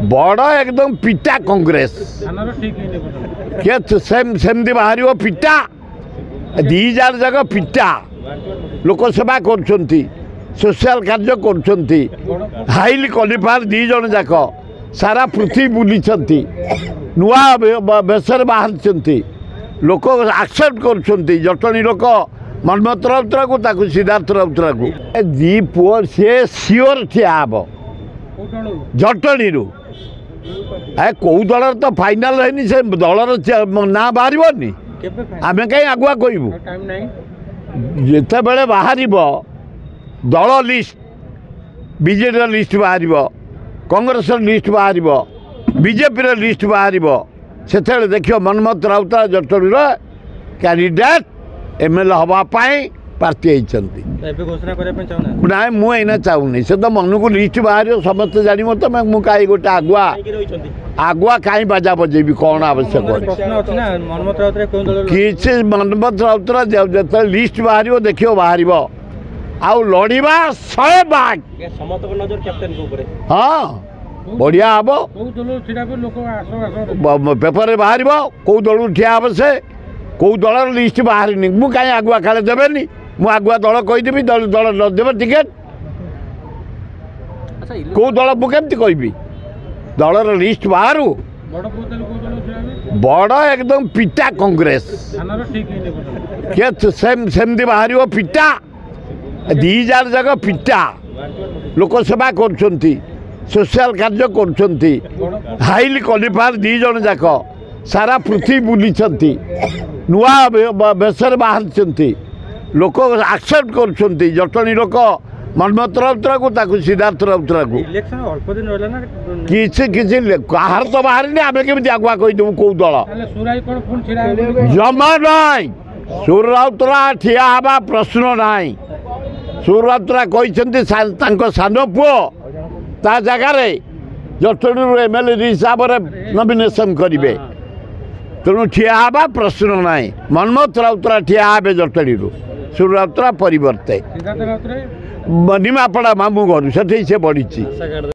बड़ एकदम पिटा कांग्रेस सेमती बाहर पिटा दी जार जगह पिटा लोकसेवा कर सोशल कार्य कर हाइली क्वालिफायर दी जन जाक सारा पृथ्वी बुली नुआ बेसर बाहर लोक एक्सेप्ट कर जटणी लोक मनमत राउतरा को सिद्धार्थ राउतरा को दी पुओ सी सियोर ठिया हे जटणी कौ दल तो फाइनाल है से दलर ना बाहर आम कहीं आगुआ कहबू जिते बड़े बाहर दल लिस्ट बीजेडी लिस्ट बाहर कांग्रेस लिस्ट बाहर बीजेपी लिस्ट बाहर से देख मनमत राउतरा जटणी कैंडिडेट एमएलए हवापाई प्रार्थी होती ना मुझे चाहूनी से तो मन को लिस्ट बाहर समस्त जान तो मुझे कहीं गोटे आगुआ आगुआ कहीं बाजा बजेबी कौन आवश्यक किसी मनमत राउतरा जो लिस्ट बाहर देख बाहर आउ लड़वा 100 बाग हाँ बढ़िया हम पेपर बाहर कौ दल ठिया हे से कौ दल लिस्ट बाहर मुझे कहीं आगुआ खेले देवेनि मु आगुआ दल कहीदेवी दल दल देव टिकेट कौ दल मुझे कहबी दलर लिस्ट बाहर बड़ एकदम पिटा कांग्रेस सेमती बाहर पिटा दी जार जगह पिटा लोकसेवा कर सोशल कार्य कर हाइली क्वालिफायर दी जन जाक सारा पृथ्वी बुली नुआ बेसर बाहर लोक एक्सेप्ट कर जटणी लोक मनमत राउतरा को सिद्धार्थ राउतरा को किसी कहार तो बाहर नहीं आम केमी आगुआ कहीदेव कौ दल जमा ना सुर राउतरा ठिया हवा प्रश्न ना सुर राउतरा कहते सान पुओ ता जगार जटणी एमएलए हिसाब से नमिनेशन करेंगे तेणु ठिया हवा प्रश्न ना मनमत राउतरा ठिया हे जटणी सुर राउतरा परिवर्ते निमापड़ा मामू घर से बढ़ी।